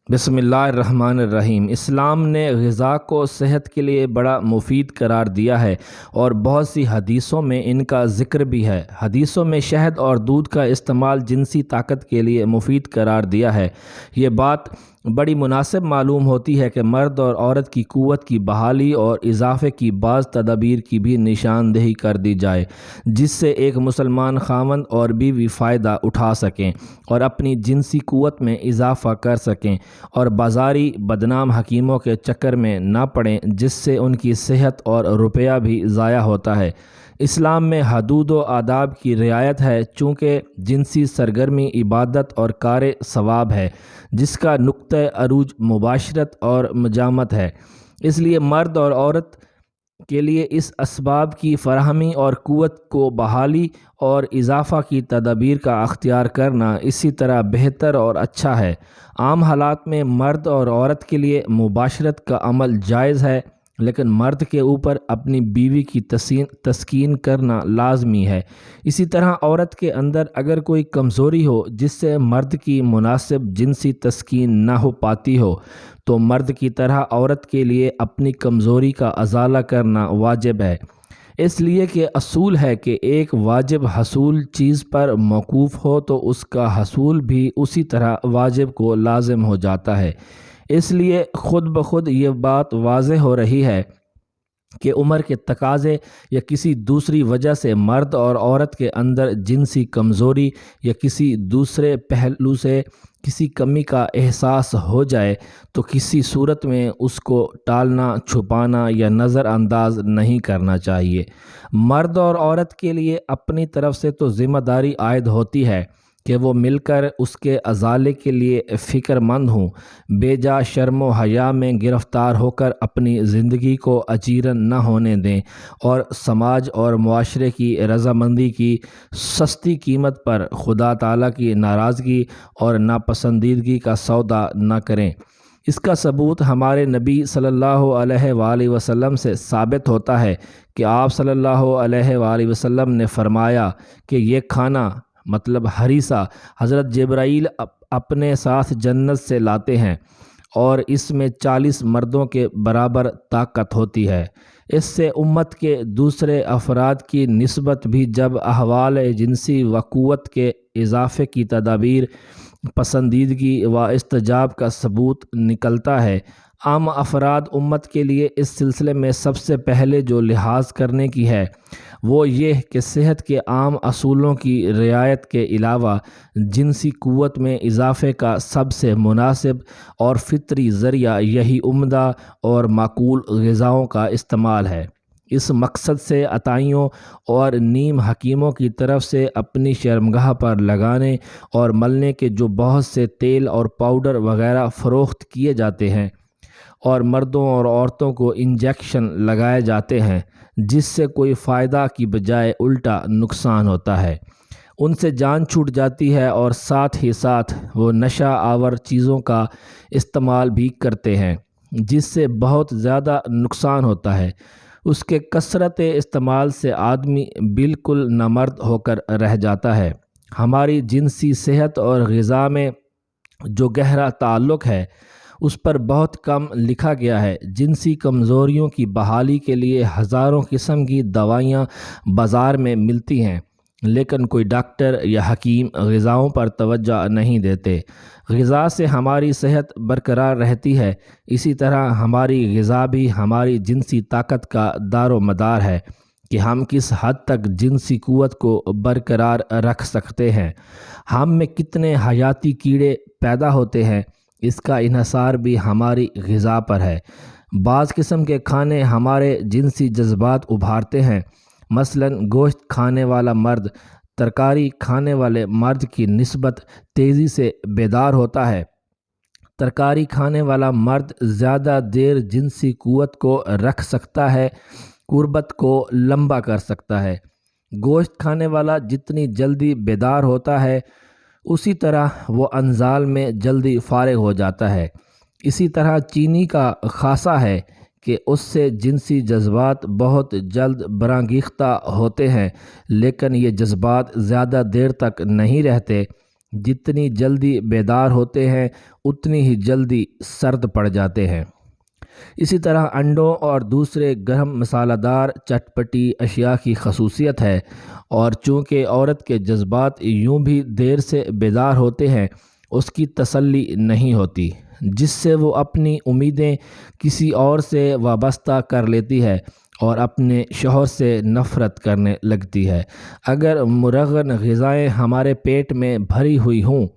بسم اللہ الرحمن الرحیم۔ اسلام نے غذا کو صحت کے لیے بڑا مفید قرار دیا ہے اور بہت سی حدیثوں میں ان کا ذکر بھی ہے۔ حدیثوں میں شہد اور دودھ کا استعمال جنسی طاقت کے لیے مفید قرار دیا ہے۔ یہ بات بڑی مناسب معلوم ہوتی ہے کہ مرد اور عورت کی قوت کی بحالی اور اضافے کی بعض تدابیر کی بھی نشاندہی کر دی جائے، جس سے ایک مسلمان خاوند اور بیوی فائدہ اٹھا سکیں اور اپنی جنسی قوت میں اضافہ کر سکیں اور بازاری بدنام حکیموں کے چکر میں نہ پڑیں، جس سے ان کی صحت اور روپیہ بھی ضائع ہوتا ہے۔ اسلام میں حدود و آداب کی رعایت ہے، چونکہ جنسی سرگرمی عبادت اور کار ثواب ہے جس کا نقطہ عروج مباشرت اور مجامت ہے۔ اس لیے مرد اور عورت کے لیے اس اسباب کی فراہمی اور قوت کو بحالی اور اضافہ کی تدابیر کا اختیار کرنا اسی طرح بہتر اور اچھا ہے۔ عام حالات میں مرد اور عورت کے لیے مباشرت کا عمل جائز ہے، لیکن مرد کے اوپر اپنی بیوی کی تسکین کرنا لازمی ہے۔ اسی طرح عورت کے اندر اگر کوئی کمزوری ہو جس سے مرد کی مناسب جنسی تسکین نہ ہو پاتی ہو، تو مرد کی طرح عورت کے لیے اپنی کمزوری کا ازالہ کرنا واجب ہے، اس لیے کہ اصول ہے کہ ایک واجب حصول چیز پر موقوف ہو تو اس کا حصول بھی اسی طرح واجب کو لازم ہو جاتا ہے۔ اس لیے خود بخود یہ بات واضح ہو رہی ہے کہ عمر کے تقاضے یا کسی دوسری وجہ سے مرد اور عورت کے اندر جنسی کمزوری یا کسی دوسرے پہلو سے کسی کمی کا احساس ہو جائے تو کسی صورت میں اس کو ٹالنا، چھپانا یا نظر انداز نہیں کرنا چاہیے۔ مرد اور عورت کے لیے اپنی طرف سے تو ذمہ داری عائد ہوتی ہے کہ وہ مل کر اس کے ازالے کے لیے فکر مند ہوں، بے جا شرم و حیا میں گرفتار ہو کر اپنی زندگی کو اجیرن نہ ہونے دیں اور سماج اور معاشرے کی رضامندی کی سستی قیمت پر خدا تعالیٰ کی ناراضگی اور ناپسندیدگی کا سودا نہ کریں۔ اس کا ثبوت ہمارے نبی صلی اللہ علیہ وآلہ وسلم سے ثابت ہوتا ہے کہ آپ صلی اللہ علیہ وآلہ وسلم نے فرمایا کہ یہ کھانا مطلب ہریسہ حضرت جبرائیل اپنے ساتھ جنت سے لاتے ہیں اور اس میں 40 مردوں کے برابر طاقت ہوتی ہے۔ اس سے امت کے دوسرے افراد کی نسبت بھی جب احوال جنسی و قوت کے اضافے کی تدابیر، پسندیدگی و استجاب کا ثبوت نکلتا ہے۔ عام افراد امت کے لیے اس سلسلے میں سب سے پہلے جو لحاظ کرنے کی ہے وہ یہ کہ صحت کے عام اصولوں کی رعایت کے علاوہ جنسی قوت میں اضافے کا سب سے مناسب اور فطری ذریعہ یہی عمدہ اور معقول غذاؤں کا استعمال ہے۔ اس مقصد سے عطائیوں اور نیم حکیموں کی طرف سے اپنی شرمگاہ پر لگانے اور ملنے کے جو بہت سے تیل اور پاؤڈر وغیرہ فروخت کیے جاتے ہیں اور مردوں اور عورتوں کو انجیکشن لگائے جاتے ہیں، جس سے کوئی فائدہ کی بجائے الٹا نقصان ہوتا ہے، ان سے جان چھوٹ جاتی ہے اور ساتھ ہی ساتھ وہ نشہ آور چیزوں کا استعمال بھی کرتے ہیں جس سے بہت زیادہ نقصان ہوتا ہے۔ اس کے کثرت استعمال سے آدمی بالکل نامرد ہو کر رہ جاتا ہے۔ ہماری جنسی صحت اور غذا میں جو گہرا تعلق ہے اس پر بہت کم لکھا گیا ہے۔ جنسی کمزوریوں کی بحالی کے لیے ہزاروں قسم کی دوائیاں بازار میں ملتی ہیں، لیکن کوئی ڈاکٹر یا حکیم غذاؤں پر توجہ نہیں دیتے۔ غذا سے ہماری صحت برقرار رہتی ہے، اسی طرح ہماری غذا بھی ہماری جنسی طاقت کا دار و مدار ہے کہ ہم کس حد تک جنسی قوت کو برقرار رکھ سکتے ہیں۔ ہم میں کتنے حیاتی کیڑے پیدا ہوتے ہیں، اس کا انحصار بھی ہماری غذا پر ہے۔ بعض قسم کے کھانے ہمارے جنسی جذبات ابھارتے ہیں، مثلاً گوشت کھانے والا مرد ترکاری کھانے والے مرد کی نسبت تیزی سے بیدار ہوتا ہے۔ ترکاری کھانے والا مرد زیادہ دیر جنسی قوت کو رکھ سکتا ہے، قربت کو لمبا کر سکتا ہے۔ گوشت کھانے والا جتنی جلدی بیدار ہوتا ہے اسی طرح وہ انزال میں جلدی فارغ ہو جاتا ہے۔ اسی طرح چینی کا خاصہ ہے کہ اس سے جنسی جذبات بہت جلد برانگیختہ ہوتے ہیں، لیکن یہ جذبات زیادہ دیر تک نہیں رہتے۔ جتنی جلدی بیدار ہوتے ہیں اتنی ہی جلدی سرد پڑ جاتے ہیں۔ اسی طرح انڈوں اور دوسرے گرم مسالہ دار چٹپٹی اشیاء کی خصوصیت ہے، اور چونکہ عورت کے جذبات یوں بھی دیر سے بیدار ہوتے ہیں، اس کی تسلی نہیں ہوتی، جس سے وہ اپنی امیدیں کسی اور سے وابستہ کر لیتی ہے اور اپنے شوہر سے نفرت کرنے لگتی ہے۔ اگر مرغن غذائیں ہمارے پیٹ میں بھری ہوئی ہوں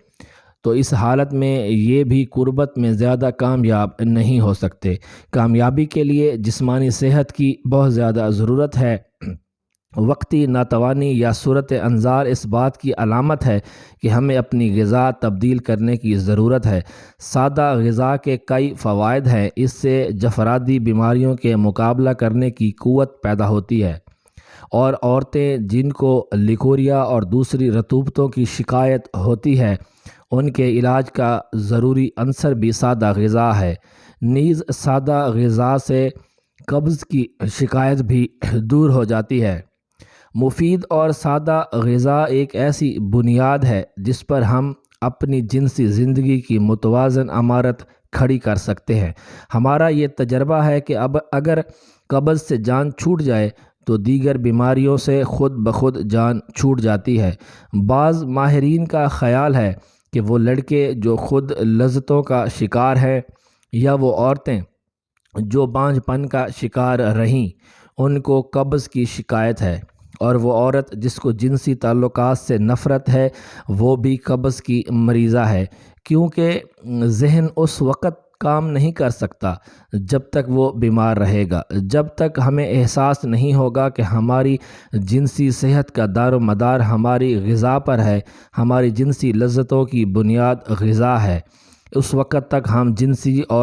تو اس حالت میں یہ بھی قربت میں زیادہ کامیاب نہیں ہو سکتے۔ کامیابی کے لیے جسمانی صحت کی بہت زیادہ ضرورت ہے۔ وقتی ناتوانی یا صورت انظار اس بات کی علامت ہے کہ ہمیں اپنی غذا تبدیل کرنے کی ضرورت ہے۔ سادہ غذا کے کئی فوائد ہیں۔ اس سے جفرادی بیماریوں کے مقابلہ کرنے کی قوت پیدا ہوتی ہے، اور عورتیں جن کو لیکوریا اور دوسری رطوبتوں کی شکایت ہوتی ہے، ان کے علاج کا ضروری عنصر بھی سادہ غذا ہے۔ نیز سادہ غذا سے قبض کی شکایت بھی دور ہو جاتی ہے۔ مفید اور سادہ غذا ایک ایسی بنیاد ہے جس پر ہم اپنی جنسی زندگی کی متوازن عمارت کھڑی کر سکتے ہیں۔ ہمارا یہ تجربہ ہے کہ اگر قبض سے جان چھوٹ جائے تو دیگر بیماریوں سے خود بخود جان چھوٹ جاتی ہے۔ بعض ماہرین کا خیال ہے کہ وہ لڑکے جو خود لذتوں کا شکار ہیں، یا وہ عورتیں جو بانجھ پن کا شکار رہیں، ان کو قبض کی شکایت ہے، اور وہ عورت جس کو جنسی تعلقات سے نفرت ہے وہ بھی قبض کی مریضہ ہے، کیونکہ ذہن اس وقت کام نہیں کر سکتا جب تک وہ بیمار رہے گا۔ جب تک ہمیں احساس نہیں ہوگا کہ ہماری جنسی صحت کا دار و مدار ہماری غذا پر ہے، ہماری جنسی لذتوں کی بنیاد غذا ہے، اس وقت تک ہم جنسی اور